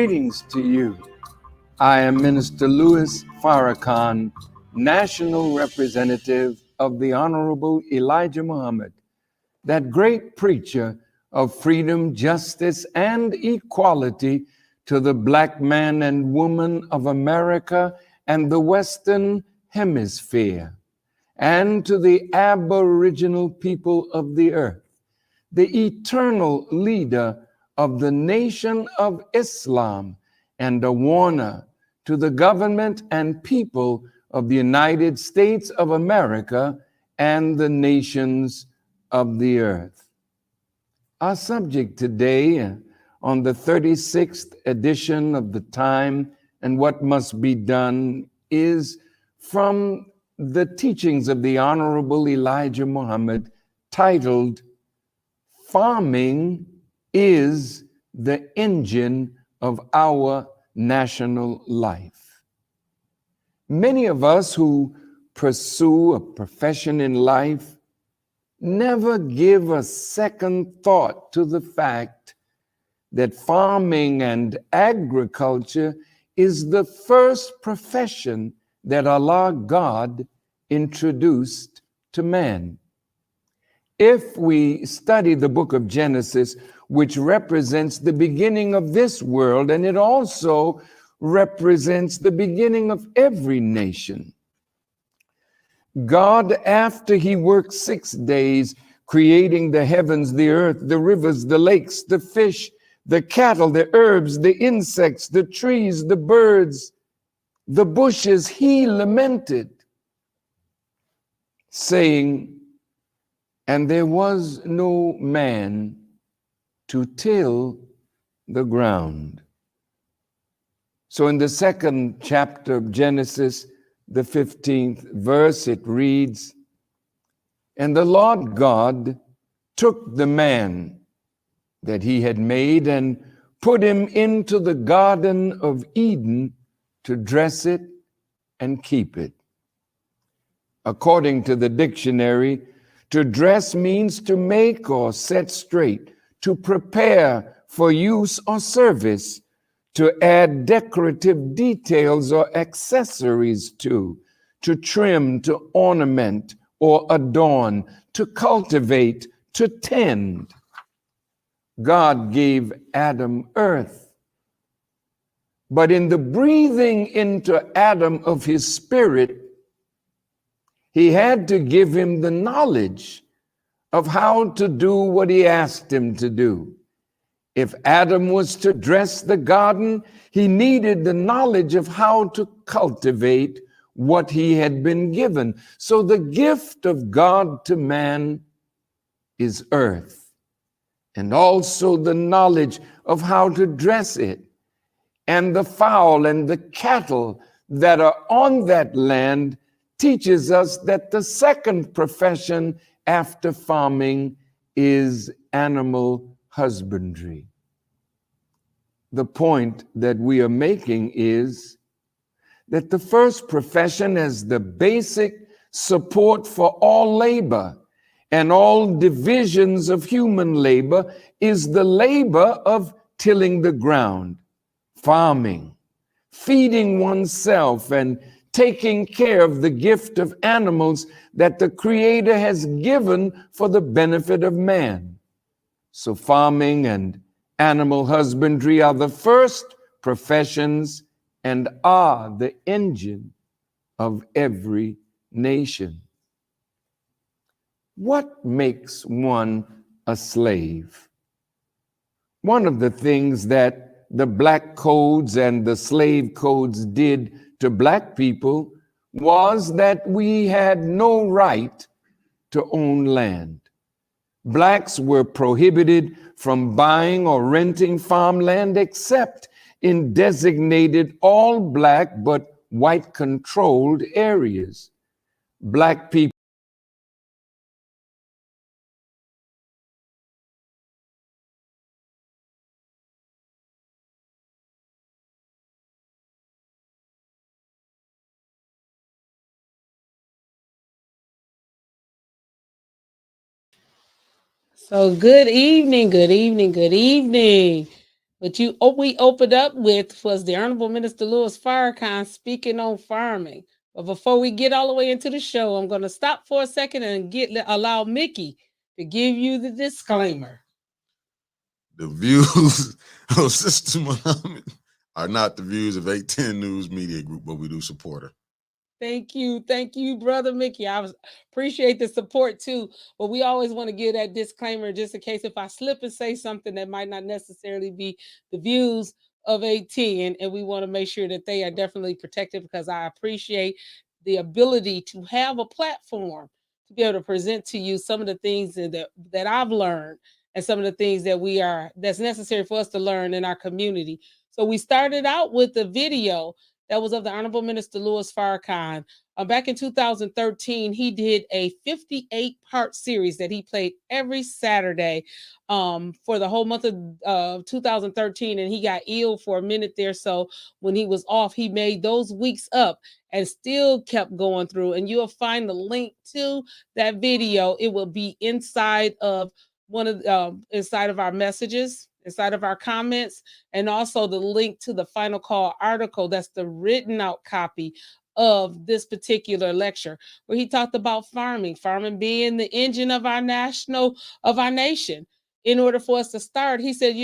Greetings to you. I am Minister Louis Farrakhan, National Representative of the Honorable Elijah Muhammad, that great preacher of freedom, justice, and equality to the Black man and woman of America and the Western Hemisphere, and to the Aboriginal people of the earth, the eternal leader of the Nation of Islam, and a warner to the government and people of the United States of America and the nations of the earth. Our subject today on the 36th edition of The Time and What Must Be Done is from the teachings of the Honorable Elijah Muhammad, titled, Farming is the Engine of Our National Life. Many of us who pursue a profession in life never give a second thought to the fact that farming and agriculture is the first profession that Allah God introduced to man. If we study the book of Genesis, which represents the beginning of this world, and it also represents the beginning of every nation, God, after he worked 6 days, creating the heavens, the earth, the rivers, the lakes, the fish, the cattle, the herbs, the insects, the trees, the birds, the bushes, he lamented, saying, and there was no man to till the ground. So in the second chapter of Genesis, the 15th verse, it reads, and the Lord God took the man that he had made and put him into the Garden of Eden to dress it and keep it. According to the dictionary, to dress means to make or set straight, to prepare for use or service, to add decorative details or accessories to trim, to ornament or adorn, to cultivate, to tend. God gave Adam earth, but in the breathing into Adam of his spirit, he had to give him the knowledge of how to do what he asked him to do. If Adam was to dress the garden, he needed the knowledge of how to cultivate what he had been given. So the gift of God to man is earth, and also the knowledge of how to dress it, and the fowl and the cattle that are on that land teaches us that the second profession after farming is animal husbandry. The point that we are making is that the first profession as the basic support for all labor and all divisions of human labor is the labor of tilling the ground, farming, feeding oneself, and taking care of the gift of animals that the Creator has given for the benefit of man. So farming and animal husbandry are the first professions and are the engine of every nation. What makes one a slave? One of the things that the black codes and the slave codes did to black people was that we had no right to own land. Blacks were prohibited from buying or renting farmland except in designated all black but white controlled areas. Black people So good evening, good evening, good evening. But we opened up with was the Honorable Minister Louis Farrakhan speaking on farming. But before we get all the way into the show, I'm going to stop for a second and allow Mickey to give you the disclaimer. The views of Sister Muhammad are not the views of 810 News Media Group, but we do support her. Thank you, brother Mickey. Appreciate the support too. But we always want to give that disclaimer just in case if I slip and say something that might not necessarily be the views of 18, and we want to make sure that they are definitely protected because I appreciate the ability to have a platform to be able to present to you some of the things that I've learned and some of the things that's necessary for us to learn in our community. So we started out with the video that was of the Honorable Minister Louis Farrakhan. Back in 2013, he did a 58-part series that he played every Saturday for the whole month of 2013. And he got ill for a minute there. So when he was off, he made those weeks up and still kept going through. And you'll find the link to that video. It will be inside of inside of our messages, inside of our comments, and also the link to the Final Call article. That's the written out copy of this particular lecture, where he talked about farming being the engine of our nation. In order for us to start, he said,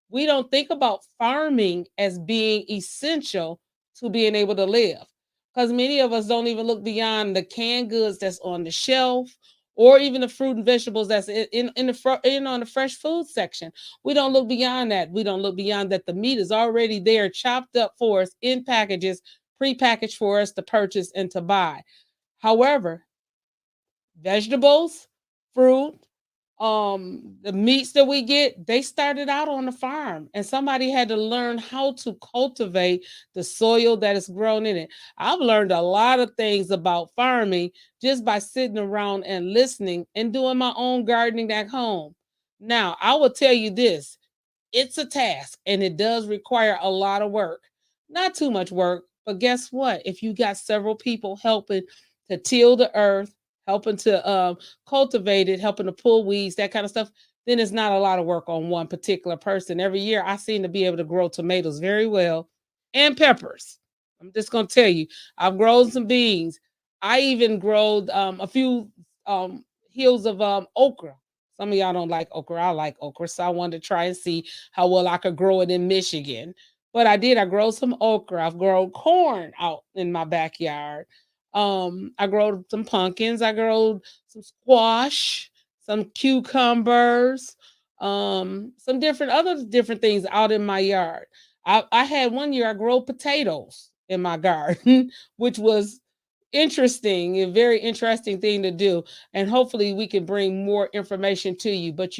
we don't think about farming as being essential to being able to live, because many of us don't even look beyond the canned goods that's on the shelf, or even the fruit and vegetables that's on the fresh food section. We don't look beyond that. We don't look beyond that. The meat is already there, chopped up for us in packages, prepackaged for us to purchase and to buy. However, vegetables, fruit, the meats that we get, they started out on the farm, and somebody had to learn how to cultivate the soil that is grown in it. I've learned a lot of things about farming just by sitting around and listening and doing my own gardening at home. Now, I will tell you this, it's a task and it does require a lot of work. Not too much work, but guess what? If you got several people helping to till the earth, helping to cultivate it, helping to pull weeds, that kind of stuff, then it's not a lot of work on one particular person. Every year I seem to be able to grow tomatoes very well and peppers. I'm just going to tell you, I've grown some beans. I even grown a few hills of okra. Some of y'all don't like okra. I like okra, so I wanted to try and see how well I could grow it in Michigan. But I did. I grow some okra. I've grown corn out in my backyard. I grow some pumpkins. I grow some squash, some cucumbers, some different things out in my yard. I had one year I grew potatoes in my garden, which was interesting, a very interesting thing to do. And hopefully we can bring more information to you. But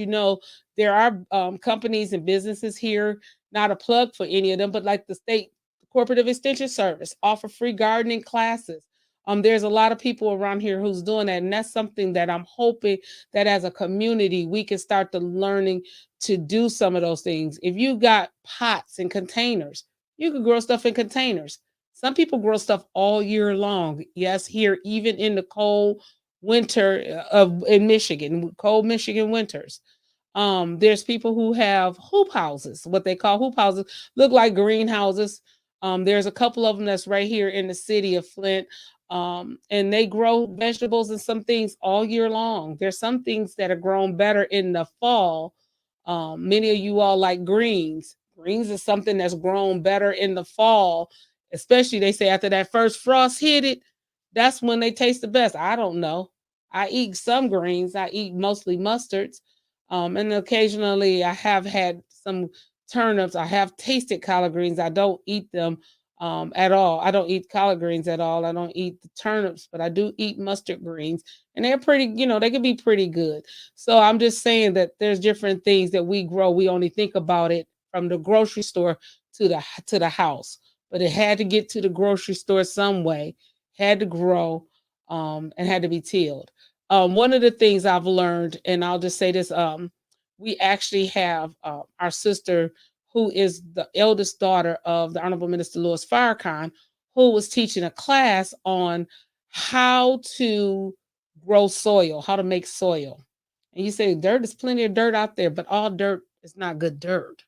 there are companies and businesses here, not a plug for any of them, but like the state cooperative extension service offer free gardening classes. There's a lot of people around here who's doing that, and that's something that I'm hoping that as a community we can start to learning to do some of those things. If you got pots and containers, you can grow stuff in containers. Some people grow stuff all year long. Yes, here even in the cold winter of in Michigan, cold Michigan winters. There's people who have hoop houses, what they call hoop houses, look like greenhouses. There's a couple of them that's right here in the city of Flint. And they grow vegetables and some things all year long. There's some things that are grown better in the fall. Many of you all like greens. Greens is something that's grown better in the fall, especially they say after that first frost hit it, that's when they taste the best. I don't know. I eat some greens. I eat mostly mustards. And occasionally I have had some turnips. I have tasted collard greens. I don't eat them at all. I don't eat collard greens at all. I don't eat the turnips, but I do eat mustard greens. And they're pretty, they can be pretty good. So I'm just saying that there's different things that we grow. We only think about it from the grocery store to the house. But it had to get to the grocery store some way, had to grow, and had to be tilled. One of the things I've learned, and I'll just say this, we actually have our sister who is the eldest daughter of the Honorable Minister Louis Farrakhan, who was teaching a class on how to grow soil, how to make soil. And you say dirt, is plenty of dirt out there, but all dirt is not good dirt.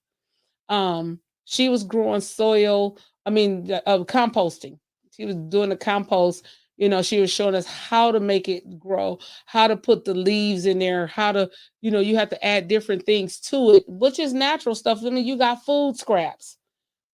She was growing soil, composting. She was doing the compost. She was showing us how to make it grow, how to put the leaves in there, how to, you have to add different things to it, which is natural stuff. I mean, you got food scraps.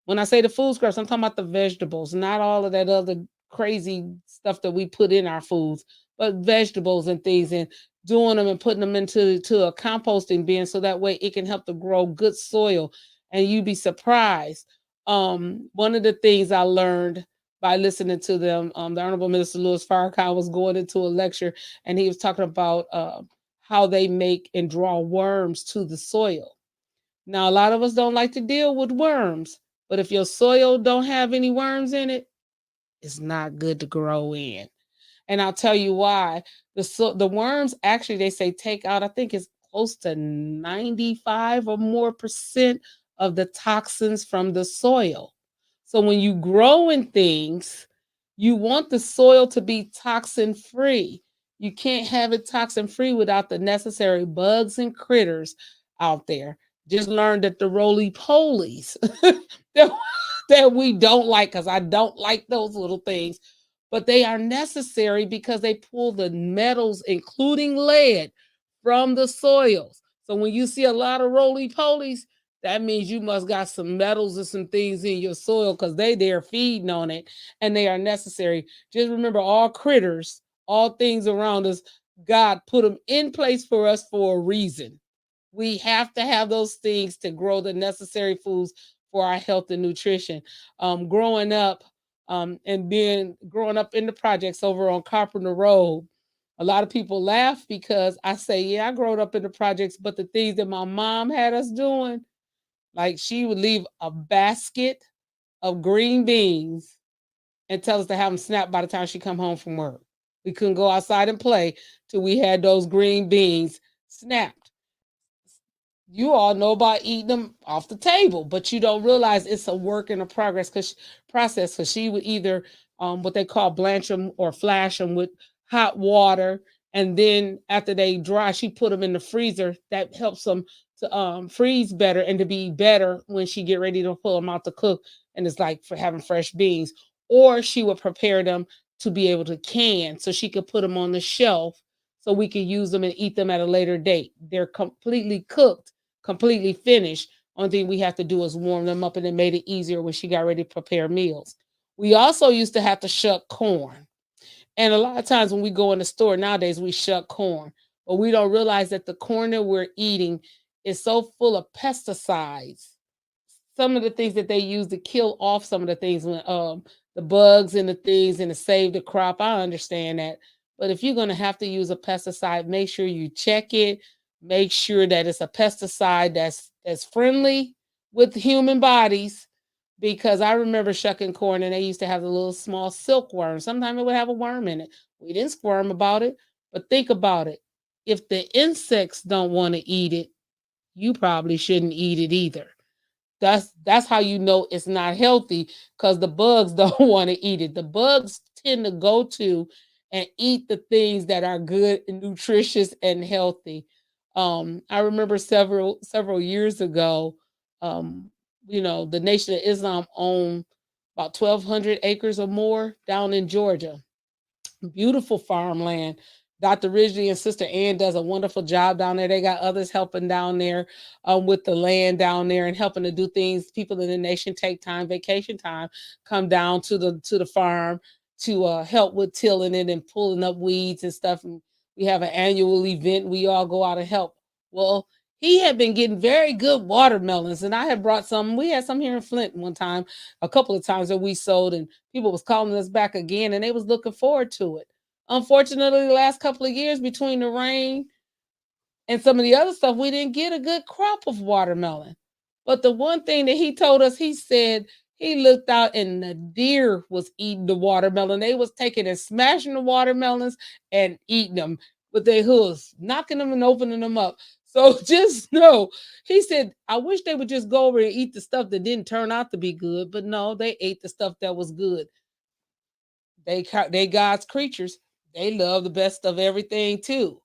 When I say the food scraps, I'm talking about the vegetables, not all of that other crazy stuff that we put in our foods, but vegetables and things, and doing them and putting them into a composting bin so that way it can help to grow good soil. And you'd be surprised. One of the things I learned by listening to them, the Honorable Minister Louis Farrakhan was going into a lecture, and he was talking about how they make and draw worms to the soil. Now, a lot of us don't like to deal with worms, but if your soil don't have any worms in it, it's not good to grow in. And I'll tell you why. The worms actually, they say, take out, I think it's close to 95 or more percent of the toxins from the soil. So when you grow in things, you want the soil to be toxin free. You can't have it toxin free without the necessary bugs and critters out there. Just learned that the roly polies that, that we don't like, because I don't like those little things, but they are necessary because they pull the metals, including lead, from the soils. So when you see a lot of roly polies, that means you must got some metals or some things in your soil, because they're feeding on it, and they are necessary. Just remember, all critters, all things around us, God put them in place for us for a reason. We have to have those things to grow the necessary foods for our health and nutrition. Growing up, growing up in the projects over on Carpenter Road, a lot of people laugh because I say, yeah, I grew up in the projects, but the things that my mom had us doing, like she would leave a basket of green beans and tell us to have them snapped by the time she come home from work. We couldn't go outside and play till we had those green beans snapped. You all know about eating them off the table, but you don't realize it's a work in a process. Because she would either what they call blanch them or flash them with hot water, and then after they dry, she put them in the freezer. That helps them to freeze better and to be better when she get ready to pull them out to cook. And it's like for having fresh beans. Or she would prepare them to be able to can, so she could put them on the shelf so we could use them and eat them at a later date. They're completely cooked, completely finished. Only thing we have to do is warm them up, and it made it easier when she got ready to prepare meals. We also used to have to shuck corn. And a lot of times when we go in the store nowadays, we shuck corn, but we don't realize that the corn that we're eating is so full of pesticides. Some of the things that they use to kill off some of the things, when the bugs and the things, and to save the crop. I understand that. But if you're going to have to use a pesticide, make sure you check it. Make sure that it's a pesticide that's friendly with human bodies, because I remember shucking corn and they used to have the little small silkworm. Sometimes it would have a worm in it. We didn't squirm about it, but think about it. If the insects don't want to eat it, you probably shouldn't eat it either. That's how you know it's not healthy, because the bugs don't want to eat it. The bugs tend to go to and eat the things that are good and nutritious and healthy. I remember several years ago, um, the Nation of Islam owned about 1,200 acres or more down in Georgia. Beautiful farmland. Dr. Ridgely and Sister Ann does a wonderful job down there. They got others helping down there with the land down there and helping to do things. People in the nation take time, vacation time, come down to the farm to help with tilling it and pulling up weeds and stuff. And we have an annual event. We all go out and help. Well, he had been getting very good watermelons, and I had brought some. We had some here in Flint one time, a couple of times that we sold, and people was calling us back again, and they was looking forward to it. Unfortunately, the last couple of years, between the rain and some of the other stuff, we didn't get a good crop of watermelon. But the one thing that he told us, he said he looked out and the deer was eating the watermelon. They was taking and smashing the watermelons and eating them with their hooves, knocking them and opening them up. So just know, he said, I wish they would just go over and eat the stuff that didn't turn out to be good. But no, they ate the stuff that was good. They God's creatures. They love the best of everything too.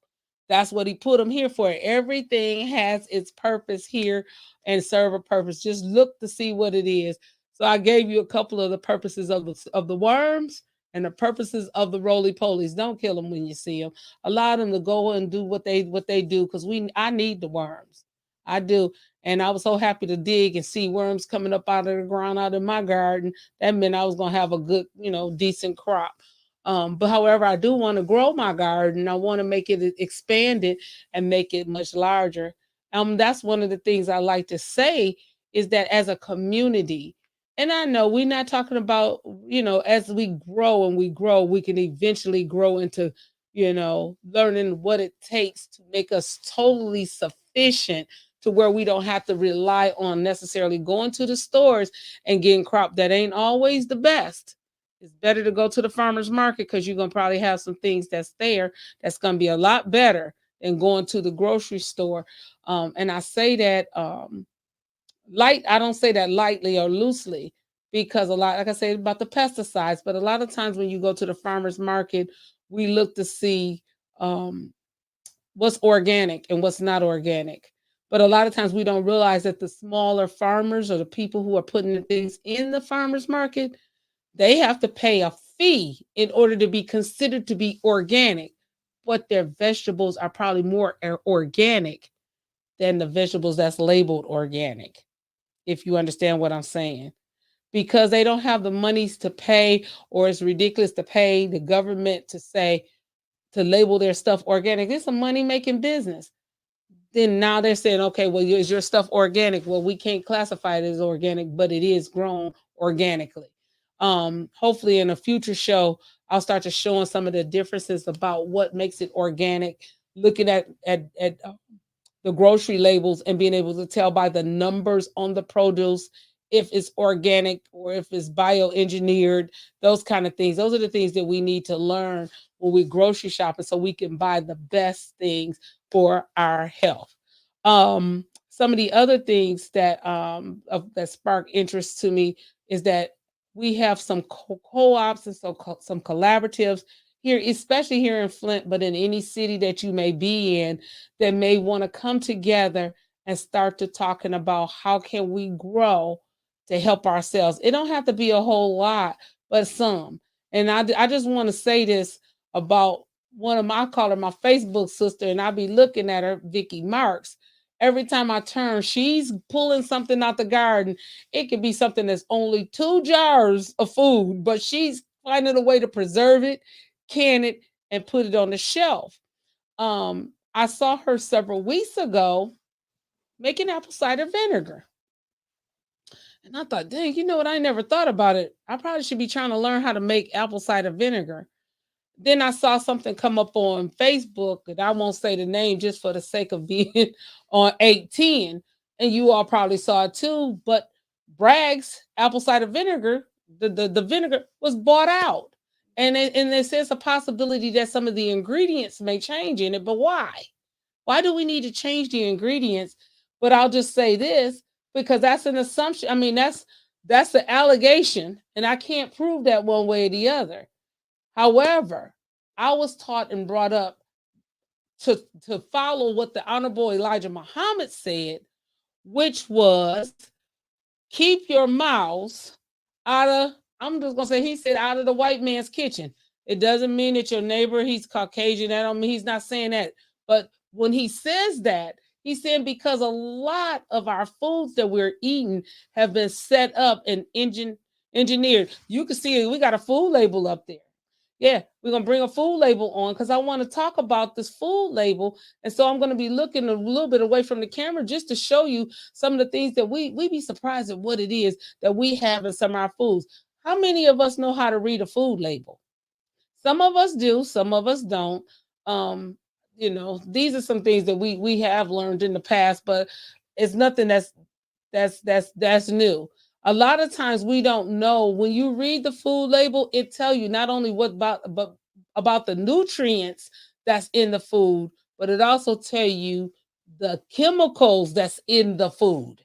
That's what he put them here for. Everything has its purpose here and serve a purpose. Just look to see what it is. So I gave you a couple of the purposes of the worms and the purposes of the roly polies. Don't kill them when you see them. Allow them to go and do what they do, because I need the worms. I do. And I was so happy to dig and see worms coming up out of the ground out in my garden. That meant I was gonna have a good, decent crop. But however, I do want to grow my garden. I want to make it expand it and make it much larger. That's one of the things I like to say is that as a community, and I know we're not talking about, as we grow and we grow, we can eventually grow into, learning what it takes to make us totally sufficient to where we don't have to rely on necessarily going to the stores and getting crop that ain't always the best. It's better to go to the farmer's market because you're going to probably have some things that's there that's going to be a lot better than going to the grocery store. And I say that I don't say that lightly or loosely, because a lot, like I said about the pesticides, but a lot of times when you go to the farmer's market, we look to see what's organic and what's not organic. But a lot of times we don't realize that the smaller farmers or the people who are putting the things in the farmer's market, they have to pay a fee in order to be considered to be organic. But their vegetables are probably more organic than the vegetables that's labeled organic, if you understand what I'm saying. Because they don't have the monies to pay, or it's ridiculous to pay the government to label their stuff organic. It's a money making business. Then now they're saying, okay, well, is your stuff organic? Well, we can't classify it as organic, but it is grown organically. Hopefully in a future show, I'll start to showing some of the differences about what makes it organic, looking at the grocery labels and being able to tell by the numbers on the produce if it's organic or if it's bioengineered, those kind of things. Those are the things that we need to learn when we grocery shopping so we can buy the best things for our health. Some of the other things that spark interest to me is that we have some co-ops and some collaboratives here, especially here in Flint, but in any city that you may be in, that may want to come together and start to talking about how can we grow to help ourselves. It don't have to be a whole lot, but some. And I just want to say this about one of my, I call her my Facebook sister, and I be looking at her, Vicky Marks. Every time I turn, she's pulling something out the garden. It could be something that's only 2 jars of food, but she's finding a way to preserve it, can it, and put it on the shelf. I saw her several weeks ago making apple cider vinegar. And I thought, dang, you know what? I never thought about it. I probably should be trying to learn how to make apple cider vinegar. Then I saw something come up on Facebook, and I won't say the name just for the sake of being on 810. And you all probably saw it too. But Bragg's apple cider vinegar, the vinegar was bought out. And it says a possibility that some of the ingredients may change in it. But why? Why do we need to change the ingredients? But I'll just say this, because that's an assumption. I mean, that's the allegation, and I can't prove that one way or the other. However, I was taught and brought up to follow what the Honorable Elijah Muhammad said, which was keep your mouths out of, I'm just gonna say, he said, out of the white man's kitchen. It doesn't mean that your neighbor, he's Caucasian. That don't mean he's not saying that. But when he says that, he's saying because a lot of our foods that we're eating have been set up and engineered. You can see it, we got a food label up there. Yeah, we're gonna bring a food label on because I want to talk about this food label. And so I'm gonna be looking a little bit away from the camera just to show you some of the things that we be surprised at what it is that we have in some of our foods. How many of us know how to read a food label? Some of us do, some of us don't. Um, these are some things that we have learned in the past, but it's nothing that's new. A lot of times we don't know, when you read the food label, it tell you not only about the nutrients that's in the food, but it also tell you the chemicals that's in the food.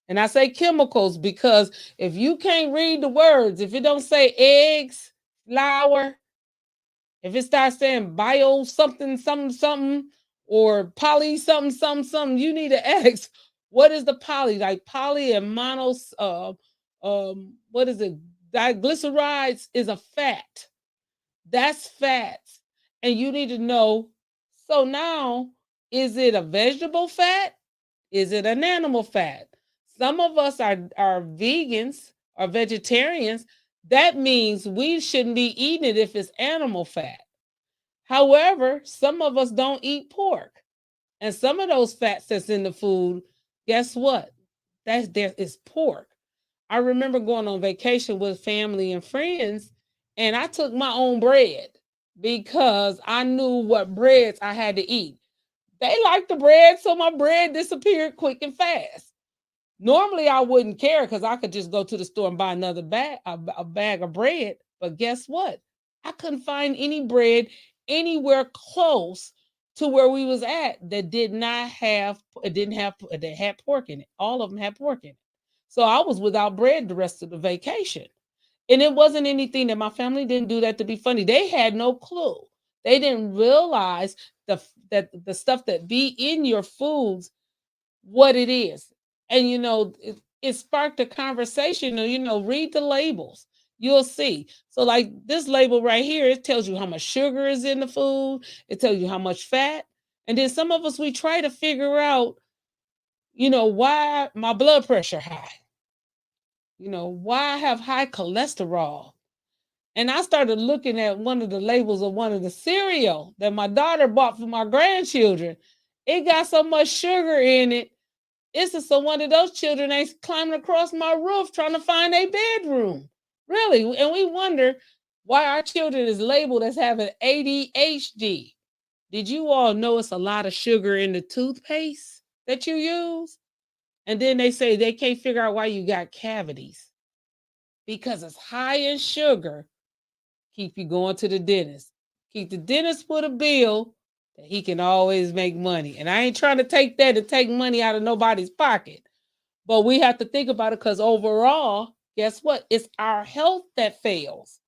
And I say chemicals because if you can't read the words, if it don't say eggs, flour, If it starts saying bio something, something, something, or poly something, something, something, you need to ask, what is the poly? Like poly and monos, what is it? Diglycerides is a fat. That's fats. And you need to know. So now, is it a vegetable fat? Is it an animal fat? Some of us are vegans or vegetarians. That means we shouldn't be eating it if it's animal fat. However, some of us don't eat pork. And some of those fats that's in the food, guess what? That's there is pork. I remember going on vacation with family and friends, and I took my own bread because I knew what breads I had to eat. They liked the bread, so my bread disappeared quick and fast. Normally, I wouldn't care because I could just go to the store and buy another bag, a bag of bread. But guess what? I couldn't find any bread anywhere close to where we was at that did not have, it didn't have, that had pork in it. All of them had pork in it. So I was without bread the rest of the vacation. And it wasn't anything that my family didn't do that to be funny. They had no clue. They didn't realize that the stuff that be in your foods, what it is. And it sparked a conversation. Read the labels. You'll see. So, like this label right here, it tells you how much sugar is in the food. It tells you how much fat. And then some of us, we try to figure out, why my blood pressure high. Why I have high cholesterol. And I started looking at one of the labels of one of the cereal that my daughter bought for my grandchildren. It got so much sugar in it. So one of those children ain't climbing across my roof trying to find a bedroom. Really. And we wonder why our children is labeled as having ADHD. Did you all know it's a lot of sugar in the toothpaste that you use? And then they say they can't figure out why you got cavities because it's high in sugar. Keep you going to the dentist. Keep the dentist with a bill that he can always make money. And I ain't trying to take that and take money out of nobody's pocket. But we have to think about it because overall, guess what? It's our health that fails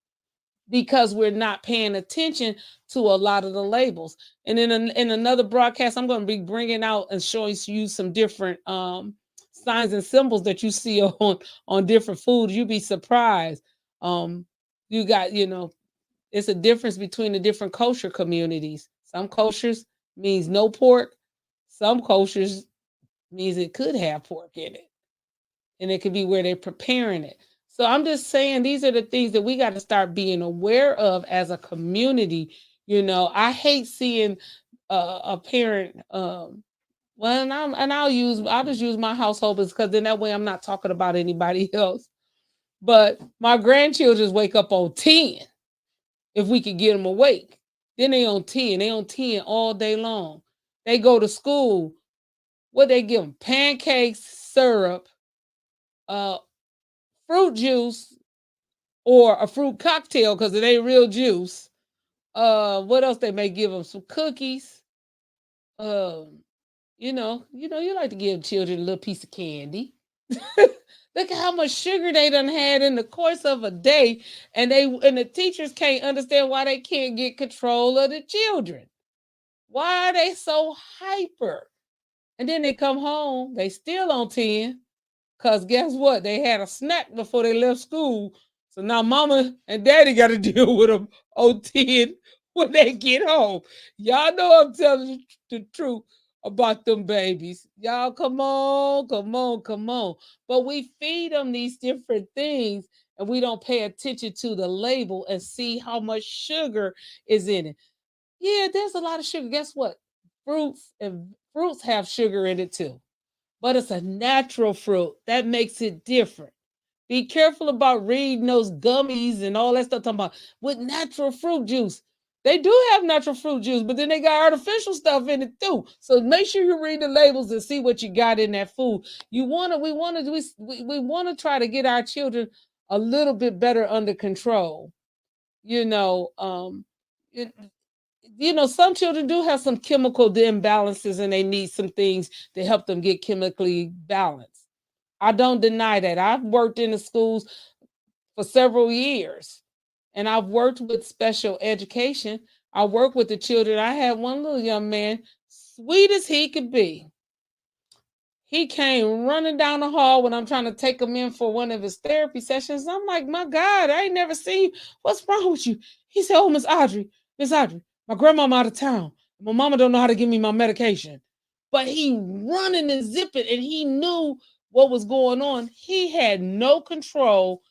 because we're not paying attention to a lot of the labels. And in another broadcast, I'm going to be bringing out and showing you some different signs and symbols that you see on different foods. You'd be surprised. You got, it's a difference between the different kosher communities. Some koshers means no pork. Some koshers means it could have pork in it. And it could be where they're preparing it. So I'm just saying these are the things that we got to start being aware of as a community. I hate seeing a parent. Well, I'll just use my household because then that way I'm not talking about anybody else. But my grandchildren wake up on 10 if we could get them awake. Then they on 10. They on 10 all day long. They go to school. What they give them? Pancakes, syrup, fruit juice, or a fruit cocktail because it ain't real juice. What else they may give them? Some cookies. You like to give children a little piece of candy. Look at how much sugar they done had in the course of a day, and the teachers can't understand why they can't get control of the children. Why are they so hyper? And then they come home, they still on 10. Because guess what? They had a snack before they left school. So now mama and daddy got to deal with them on 10 when they get home. Y'all know I'm telling the truth about them babies. Y'all come on, come on, come on. But we feed them these different things and we don't pay attention to the label and see how much sugar is in it. Yeah, there's a lot of sugar. Guess what? Fruits have sugar in it too, but it's a natural fruit. That makes it different. Be careful about reading those gummies and all that stuff talking about with natural fruit juice. They do have natural fruit juice, but then they got artificial stuff in it too. So make sure you read the labels and see what you got in that food. We want to try to get our children a little bit better under control. You know, it, some children do have some chemical imbalances and they need some things to help them get chemically balanced. I don't deny that. I've worked in the schools for several years. And I've worked with special education. I work with the children. I had one little young man, sweet as he could be. He came running down the hall when I'm trying to take him in for one of his therapy sessions. I'm like, my God, I ain't never seen you. What's wrong with you? He said, oh, Miss Audrey, my grandmama out of town. My mama don't know how to give me my medication. But he running and zipping, and he knew what was going on. He had no control.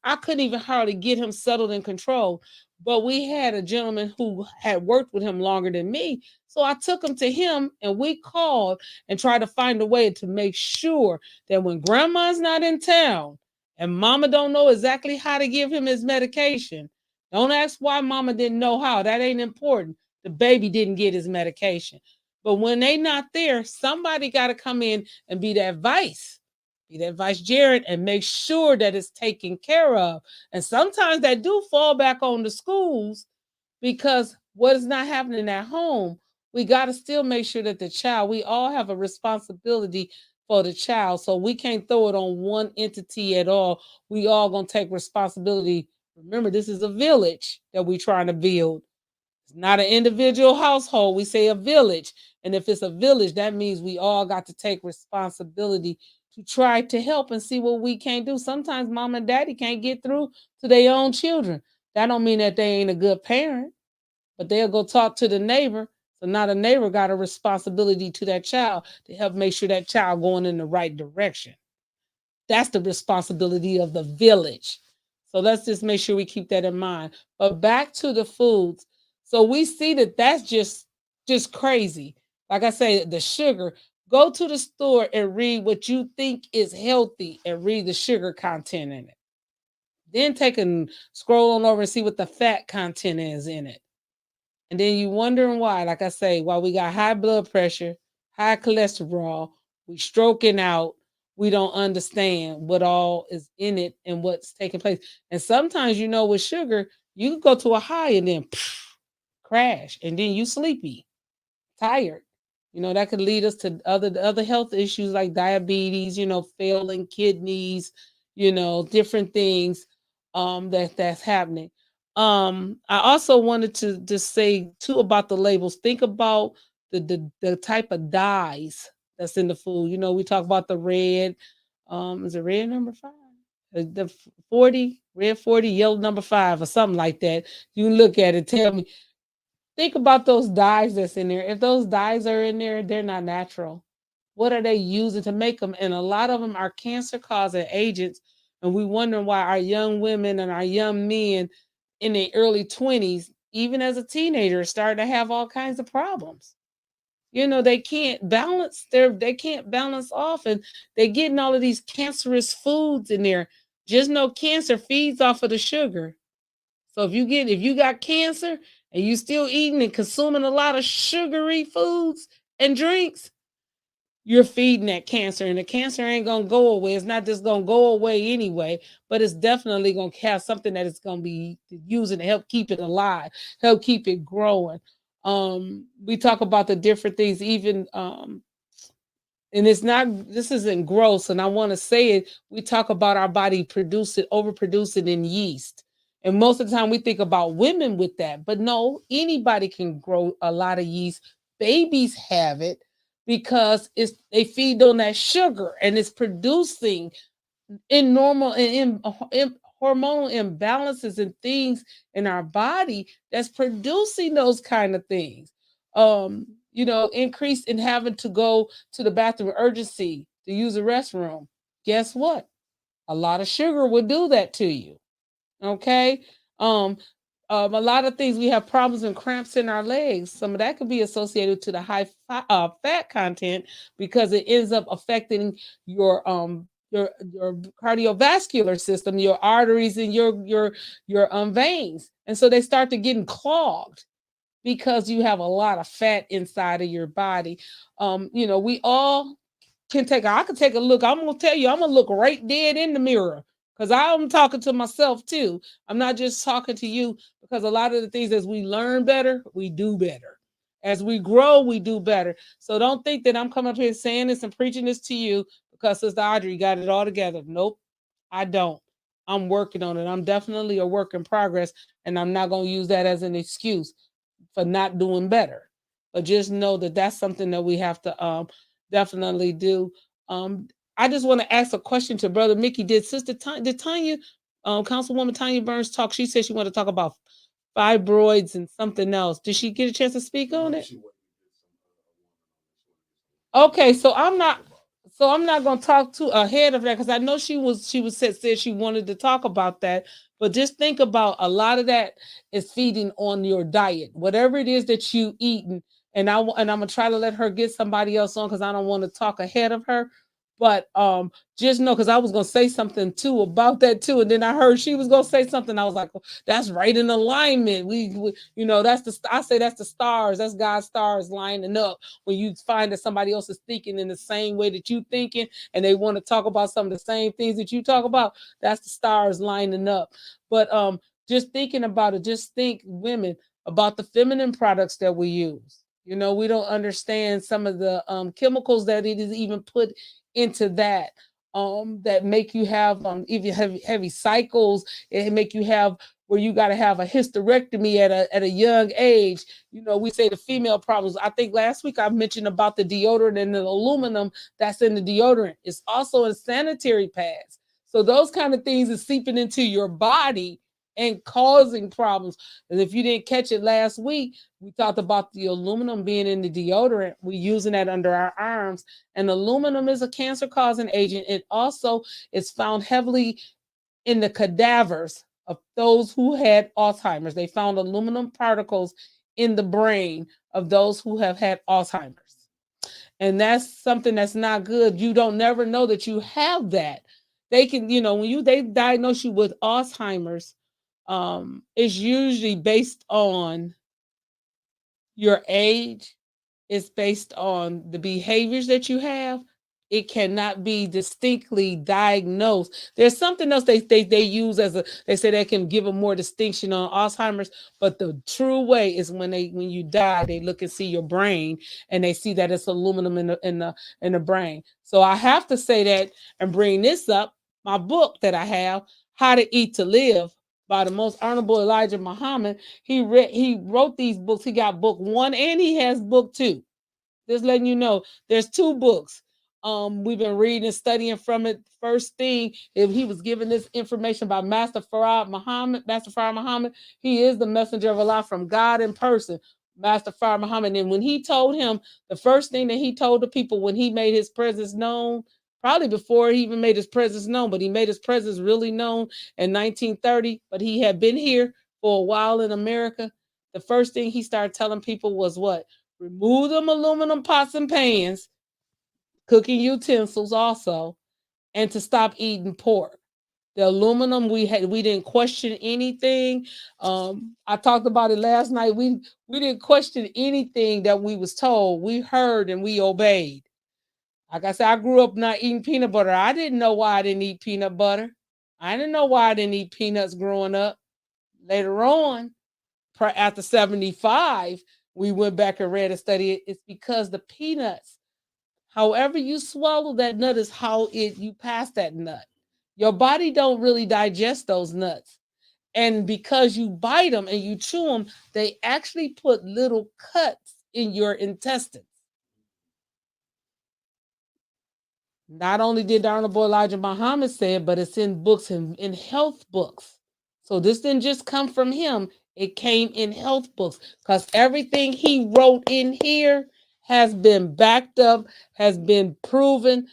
I couldn't even hardly get him settled in control. But we had a gentleman who had worked with him longer than me. So I took him to him, and we called and tried to find a way to make sure that when grandma's not in town and mama don't know exactly how to give him his medication, don't ask why mama didn't know how. That ain't important. The baby didn't get his medication. But when they not there, somebody got to come in and be that vice Jared, and make sure that it's taken care of. And sometimes that do fall back on the schools, because what is not happening at home, we got to still make sure that the child, we all have a responsibility for the child. So we can't throw it on one entity at all. We all going to take responsibility. Remember, this is a village that we're trying to build. It's not an individual household. We say a village. And if it's a village, that means we all got to take responsibility to try to help and see what we can do. Sometimes mom and daddy can't get through to their own children. That don't mean that they ain't a good parent, but they'll go talk to the neighbor. So now the neighbor got a responsibility to that child to help make sure that child going in the right direction. That's the responsibility of the village. So let's just make sure we keep that in mind. But back to the foods. So we see that that's just crazy. Like I say, the sugar. Go to the store and read what you think is healthy and read the sugar content in it. Then take and scroll on over and see what the fat content is in it. And then you wondering why, like I say, why we got high blood pressure, high cholesterol, we stroking out, we don't understand what all is in it and what's taking place. And sometimes, with sugar, you can go to a high and then crash, and then you sleepy, tired. That could lead us to other health issues like diabetes, failing kidneys, different things that's happening. I also wanted to just say too about the labels. Think about the type of dyes that's in the food. We talk about the red. Is it red number 5? The 40, red 40, yellow number 5, or something like that. You can look at it, tell me. Think about those dyes that's in there. If those dyes are in there, they're not natural. What are they using to make them? And a lot of them are cancer causing agents. And we wondering why our young women and our young men in their early 20s, even as a teenager, start to have all kinds of problems. They can't balance off, and they're getting all of these cancerous foods in there. Just know cancer feeds off of the sugar. So if you got cancer and you still eating and consuming a lot of sugary foods and drinks, you're feeding that cancer, and the cancer ain't gonna go away. It's not just gonna go away anyway, but it's definitely gonna have something that it's gonna be using to help keep it alive, help keep it growing. We talk about the different things, even and this isn't gross, and I want to say it. We talk about our body overproducing in yeast. And most of the time we think about women with that, but no, anybody can grow a lot of yeast. Babies have it because they feed on that sugar, and it's producing in normal and in hormonal imbalances and things in our body that's producing those kind of things. Increase in having to go to the bathroom urgency to use the restroom. Guess what? A lot of sugar will do that to you. Okay. Um, a lot of things, we have problems and cramps in our legs. Some of that could be associated to the high fat content, because it ends up affecting your cardiovascular system, your arteries, and your veins, and so they start to getting clogged because you have a lot of fat inside of your body. We all I can take a look. I'm gonna tell you, I'm gonna look right dead in the mirror, because I'm talking to myself too. I'm not just talking to you, because a lot of the things, as we learn better, we do better. As we grow, we do better. So don't think that I'm coming up here saying this and preaching this to you because Sister Audrey got it all together. Nope, I don't. I'm working on it. I'm definitely a work in progress, and I'm not going to use that as an excuse for not doing better. But just know that that's something that we have to definitely do. Um, I just want to ask a question to Brother Mickey. Did Tanya, Councilwoman Tanya Burns talk? She said she wanted to talk about fibroids and something else. Did she get a chance to speak on it? Okay, so I'm not gonna talk too ahead of that because I know said she wanted to talk about that, but just think about a lot of that is feeding on your diet, whatever it is that you eating. And I'm gonna try to let her get somebody else on because I don't want to talk ahead of her. But just know because I was gonna say something too about that too, and then I heard she was gonna say something. I was like, oh, that's right in alignment. I say that's the stars, that's God's stars lining up when you find that somebody else is thinking in the same way that you thinking and they want to talk about some of the same things that you talk about. That's the stars lining up. But just thinking about it, just think, women, about the feminine products that we use. We don't understand some of the chemicals that it is even put into that make you have even heavy cycles. It make you have where you got to have a hysterectomy at a young age. We say the female problems. I think last week I mentioned about the deodorant and the aluminum that's in the deodorant. It's also in sanitary pads. So those kind of things is seeping into your body and causing problems. And if you didn't catch it last week, we talked about the aluminum being in the deodorant. We're using that under our arms. And aluminum is a cancer causing agent. It also is found heavily in the cadavers of those who had Alzheimer's. They found aluminum particles in the brain of those who have had Alzheimer's. And that's something that's not good. You don't never know that you have that. They can, when they diagnose you with Alzheimer's, it's usually based on your age. It's based on the behaviors that you have. It cannot be distinctly diagnosed. There's something else they use they say they can give a more distinction on Alzheimer's, but the true way is when you die, they look and see your brain and they see that it's aluminum in the brain. So I have to say that and bring this up. My book that I have, How to Eat to Live, by the Most Honorable Elijah Muhammad. He wrote these books. He got book 1 and he has book 2. Just letting you know, there's 2 books. We've been reading and studying from it. First thing, if he was given this information by Master Farad Muhammad, he is the messenger of Allah from God in person, Master Farad Muhammad. And when he told him, the first thing that he told the people when he made his presence known, probably before he even made his presence known, but he made his presence really known in 1930, but he had been here for a while in America. The first thing he started telling people was what? Remove them aluminum pots and pans, cooking utensils also, and to stop eating pork. The aluminum we didn't question anything. I talked about it last night. We didn't question anything that we was told. We heard and we obeyed. Like I said, I grew up not eating peanut butter. I didn't know why I didn't eat peanut butter. I didn't know why I didn't eat peanuts growing up. Later on, after 75, we went back and read and studied it. It's because the peanuts, however you swallow that nut is how you pass that nut. Your body don't really digest those nuts. And because you bite them and you chew them, they actually put little cuts in your intestines. Not only did the Honorable Elijah Muhammad say it, but it's in books, in health books. So this didn't just come from him. It came in health books because everything he wrote in here has been backed up, has been proven.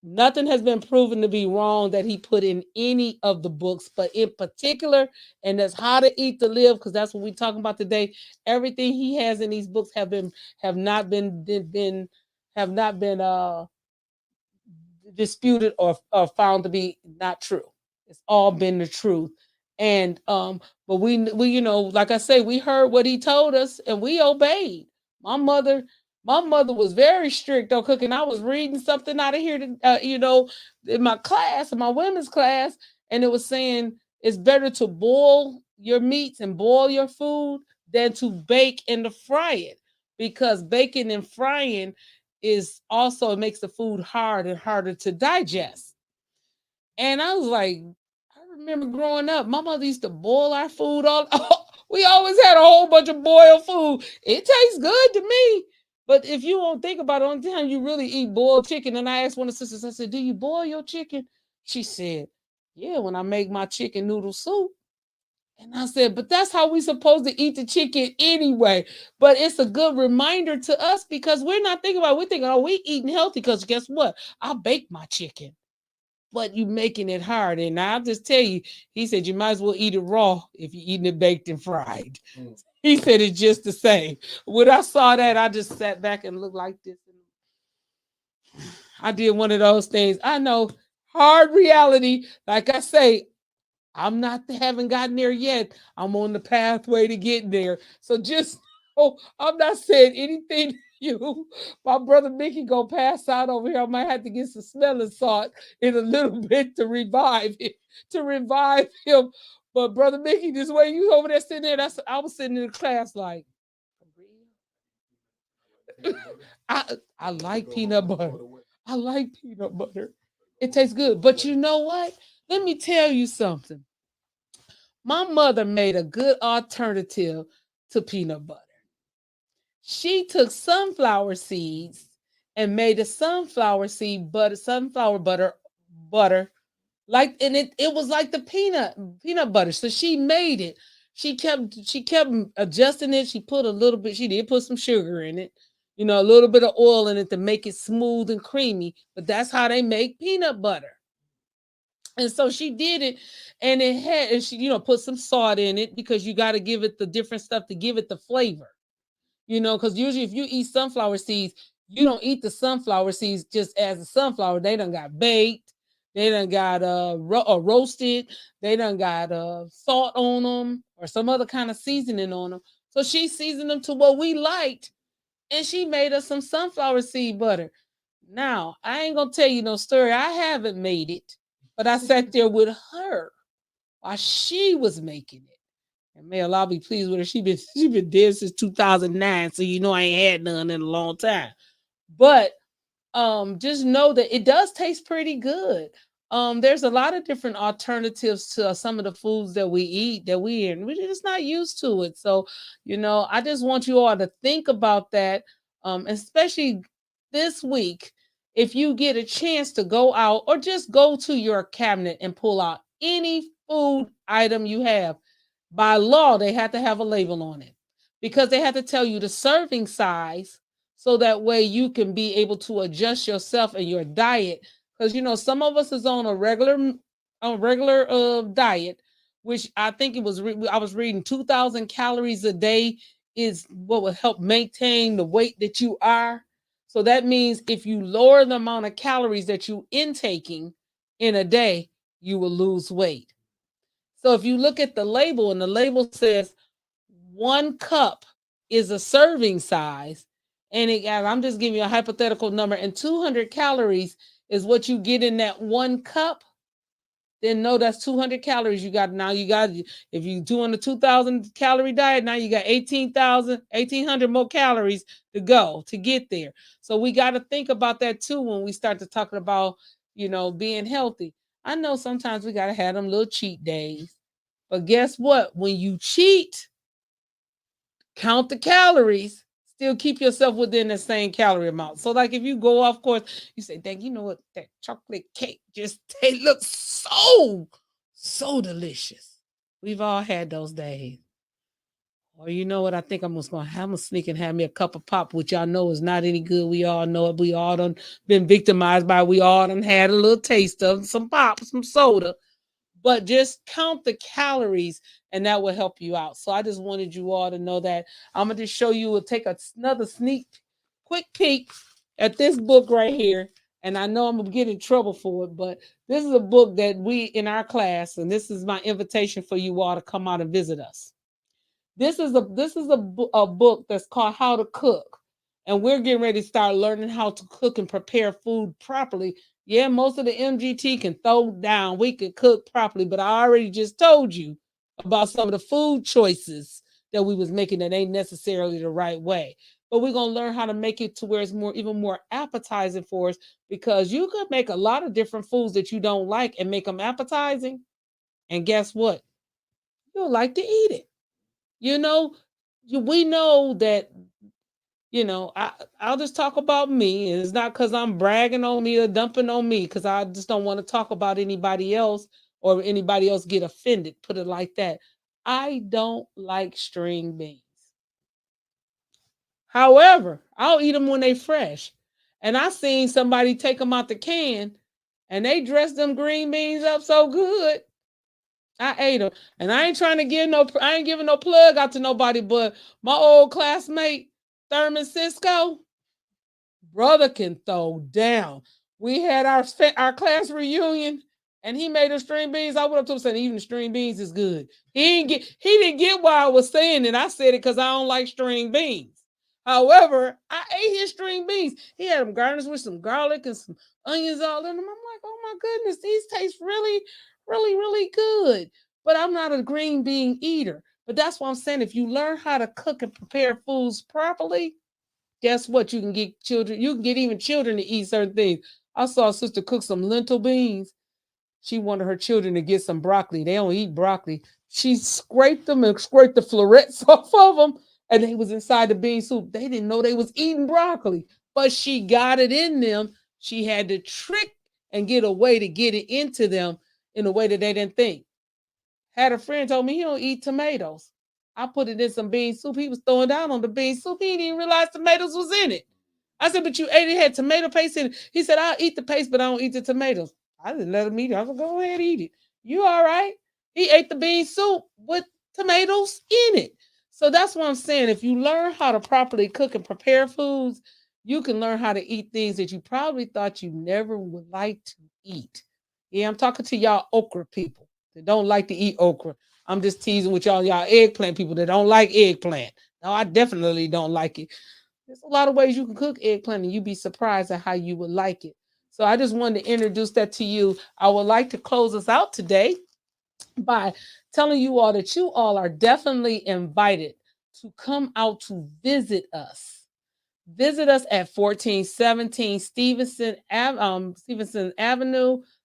Nothing has been proven to be wrong that he put in any of the books, but in particular, and that's How to Eat to Live, because that's what we're talking about today. Everything he has in these books have not been disputed or found to be not true. It's all been the truth. And but we like I say, we heard what he told us and we obeyed. My mother was very strict on cooking. I was reading something out of here in my class, in my women's class, and it was saying it's better to boil your meats and boil your food than to bake and to fry it, because baking and frying is also, it makes the food hard and harder to digest. And I was like, I remember growing up, my mother used to boil our food all. We always had a whole bunch of boiled food. It tastes good to me. But if you won't think about it, only time you really eat boiled chicken, and I asked one of the sisters, I said, "Do you boil your chicken?" She said, "Yeah, when I make my chicken noodle soup." And I said, "But that's how we supposed to eat the chicken anyway." But it's a good reminder to us because we're not thinking about it. We're thinking, "Oh, we eating healthy," because guess what? I bake my chicken. But you making it hard. And I'll just tell you, he said you might as well eat it raw if you're eating it baked and fried. He said it's just the same. When I saw that, I just sat back and looked like this. I did one of those things. I know, hard reality. Like I say, I'm not haven't gotten there yet. I'm on the pathway to getting there. So just I'm not saying anything to you. My brother Mickey go pass out over here. I might have to get some smelling salt in a little bit to revive him, to revive him. But brother Mickey, this way you over there sitting there. I was sitting in the class like I like peanut butter. I like peanut butter. It tastes good. But you know what? Let me tell you something. My mother made a good alternative to peanut butter. She took sunflower seeds and made a sunflower butter, like, and it was like the peanut butter. So she made it. She kept adjusting it. She put a little bit, she did put some sugar in it, a little bit of oil in it to make it smooth and creamy. But that's how they make peanut butter. And so she did it, and she, put some salt in it because you got to give it the different stuff to give it the flavor. Because usually if you eat sunflower seeds, you don't eat the sunflower seeds just as a sunflower. They done got baked, they done got roasted, they done got salt on them or some other kind of seasoning on them. So she seasoned them to what we liked, and she made us some sunflower seed butter. Now, I ain't gonna tell you no story. I haven't made it, but I sat there with her while she was making it. And may Allah be pleased with her. She been dead since 2009, so I ain't had none in a long time. But just know that it does taste pretty good. There's a lot of different alternatives to some of the foods that we eat that we're just not used to it. So, I just want you all to think about that, especially this week. If you get a chance to go out or just go to your cabinet and pull out any food item you have, by law, they have to have a label on it because they have to tell you the serving size so that way you can be able to adjust yourself and your diet. Because some of us is on a regular diet, which I think I was reading 2,000 calories a day is what will help maintain the weight that you are. So that means if you lower the amount of calories that you intaking in a day, you will lose weight. So if you look at the label and the label says 1 cup is a serving size, and I'm just giving you a hypothetical number, and 200 calories is what you get in that 1 cup, then no, that's 200 calories you got. Now you got, if you're doing a 2,000 calorie diet, now you got 1,800 more calories to go to get there. So we got to think about that too when we start to talking about, being healthy. I know sometimes we got to have them little cheat days, but guess what? When you cheat, count the calories, still keep yourself within the same calorie amount. So, like if you go off course, you say, "Dang, you know what? That chocolate cake just looks so delicious." We've all had those days. Or you know what? I think I'm just gonna have a sneak and have me a cup of pop, which y'all know is not any good. We all know it. We all done been victimized by. We all done had a little taste of some pop, some soda, but just count the calories and that will help you out. So I just wanted you all to know that. I'm going to show you, take another quick peek at this book right here. And I know I'm going to get in trouble for it, but this is a book that we in our class, and this is my invitation for you all to come out and visit us. This is a book that's called How to Cook. And we're getting ready to start learning how to cook and prepare food properly. Yeah, most of the MGT can throw down. We can cook properly, but I already just told you about some of the food choices that we was making that ain't necessarily the right way. But we're gonna learn how to make it to where it's even more appetizing for us, because you could make a lot of different foods that you don't like and make them appetizing. And guess what? You'll like to eat it. You know, we know that, I'll just talk about me. And it's not because I'm bragging on me or dumping on me, because I just don't want to talk about anybody else or anybody else get offended. Put it like that. I don't like string beans. However, I'll eat them when they fresh. And I seen somebody take them out the can and they dressed them green beans up so good. I ate them. And I ain't trying to I ain't giving no plug out to nobody, but my old classmate, Thurman Cisco, brother can throw down. We had our class reunion, and he made us string beans. I went up to him saying, "Even string beans is good." He didn't get why I was saying it. I said it because I don't like string beans. However, I ate his string beans. He had them garnished with some garlic and some onions all in them. I'm like, oh my goodness, these taste really, really, really good. But I'm not a green bean eater. But that's what I'm saying. If you learn how to cook and prepare foods properly, guess what? You can get children, you can get even children to eat certain things. I saw a sister cook some lentil beans. She wanted her children to get some broccoli. They don't eat broccoli. She scraped them and scraped the florets off of them, and they was inside the bean soup. They didn't know they was eating broccoli, but she got it in them. She had to trick and get a way to get it into them in a way that they didn't think. Had a friend told me he don't eat tomatoes. I put it in some bean soup. He was throwing down on the bean soup. He didn't even realize tomatoes was in it. I said, but you ate it, had tomato paste in it. He said, I'll eat the paste, but I don't eat the tomatoes. I didn't let him eat it. I said, go ahead, eat it. You all right? He ate the bean soup with tomatoes in it. So that's what I'm saying. If you learn how to properly cook and prepare foods, you can learn how to eat things that you probably thought you never would like to eat. Yeah, I'm talking to y'all okra people that don't like to eat okra. I'm just teasing with y'all eggplant people that don't like eggplant. No, I definitely don't like it. There's a lot of ways you can cook eggplant and you'd be surprised at how you would like it. So I just wanted to introduce that to you. I would like to close us out today by telling you all that you all are definitely invited to come out to visit us. Visit us at 1417 Stevenson Avenue,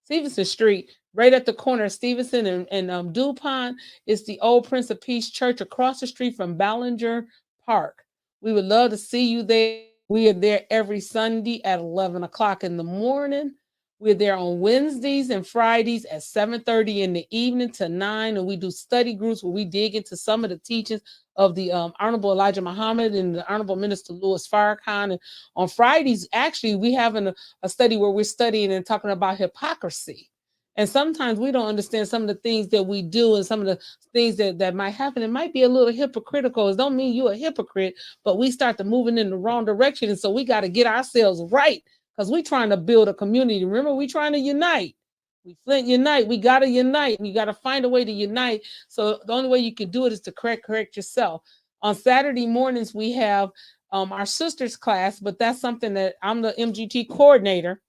Stevenson Street, right at the corner of Stevenson and DuPont. It's the Old Prince of Peace Church across the street from Ballinger Park. We would love to see you there. We are there every Sunday at 11 o'clock in the morning. We're there on Wednesdays and Fridays at 7:30 in the evening to 9. And we do study groups where we dig into some of the teachings of the Honorable Elijah Muhammad and the Honorable Minister Louis Farrakhan. And on Fridays, actually, we have a study where we're studying and talking about hypocrisy. And sometimes we don't understand some of the things that we do and some of the things that might happen. It might be a little hypocritical. It don't mean you're a hypocrite, but we start to moving in the wrong direction. And so we got to get ourselves right because we're trying to build a community. Remember, we're trying to unite. We Flint unite. We got to unite. And you got to find a way to unite. So the only way you can do it is to correct yourself. On Saturday mornings, we have our sisters class, but that's something that I'm the MGT coordinator.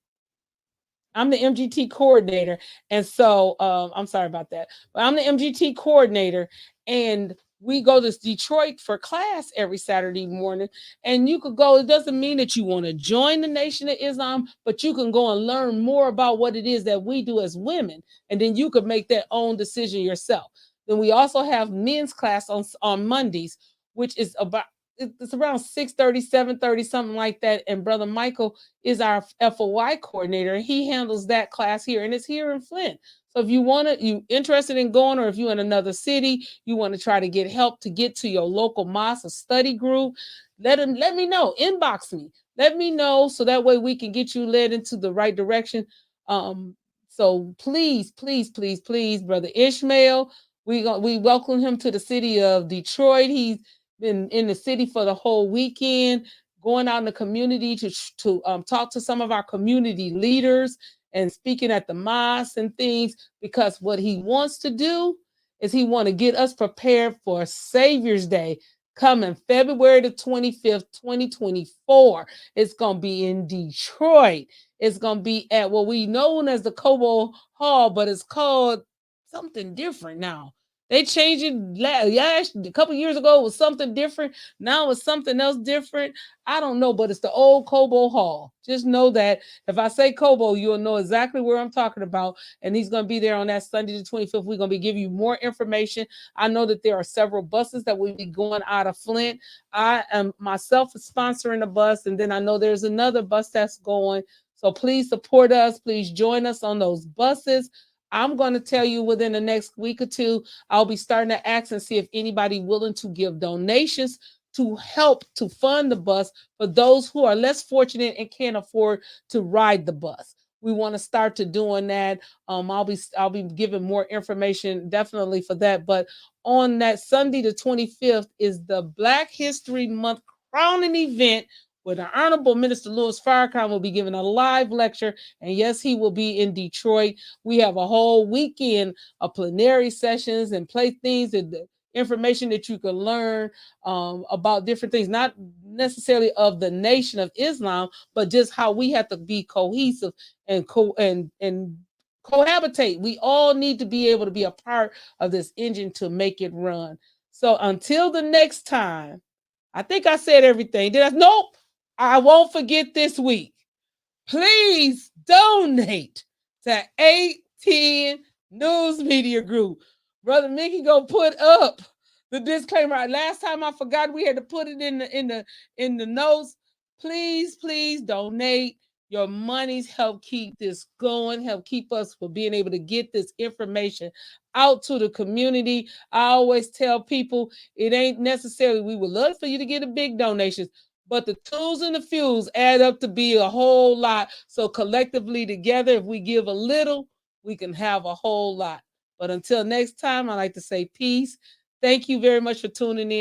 I'm the MGT coordinator. And so I'm sorry about that, but I'm the MGT coordinator. And we go to Detroit for class every Saturday morning. And you could go, it doesn't mean that you want to join the Nation of Islam, but you can go and learn more about what it is that we do as women. And then you could make that own decision yourself. Then we also have men's class on Mondays, which is about it's around 6:30, 7:30, something like that. And Brother Michael is our FOI coordinator, and he handles that class here, and it's here in Flint. So if you interested in going, or if you're in another city, you want to try to get help to get to your local mosque or study group, let me know. Inbox me. Let me know so that way we can get you led into the right direction. So please, please, please, please, Brother Ishmael, we welcome him to the city of Detroit. He's been in the city for the whole weekend, going out in the community to talk to some of our community leaders and speaking at the mosque and things, because what he wants to do is he want to get us prepared for Savior's Day coming February the 25th, 2024. It's going to be in Detroit. It's going to be at what we known as the Cobo Hall, but it's called something different now. They changed it a couple years ago. It was something different. Now it's something else different. I don't know, but it's the old Cobo Hall. Just know that if I say Cobo, you'll know exactly where I'm talking about. And he's going to be there on that Sunday the 25th. We're going to be giving you more information. I know that there are several buses that will be going out of Flint. I am myself sponsoring a bus, and then I know there's another bus that's going. So please support us. Please join us on those buses. I'm going to tell you within the next week or two, I'll be starting to ask and see if anybody willing to give donations to help to fund the bus for those who are less fortunate and can't afford to ride the bus. We want to start to doing that. I'll be giving more information definitely for that. But on that Sunday, the 25th, is the Black History Month crowning event where the Honorable Minister Louis Farrakhan will be giving a live lecture. And yes, he will be in Detroit. We have a whole weekend of plenary sessions and play things and the information that you can learn about different things, not necessarily of the Nation of Islam, but just how we have to be cohesive and cohabitate. We all need to be able to be a part of this engine to make it run. So until the next time, I think I said everything. Did I? Nope. I won't forget this week. Please donate to 810 News Media Group. Brother Mickey go put up the disclaimer. Last time I forgot we had to put it in the notes. Please donate. Your monies help keep this going, help keep us from being able to get this information out to the community. I always tell people it ain't necessarily, we would love for you to get a big donations, but the tools and the fuels add up to be a whole lot. So collectively together, if we give a little, we can have a whole lot. But until next time, I like to say peace. Thank you very much for tuning in.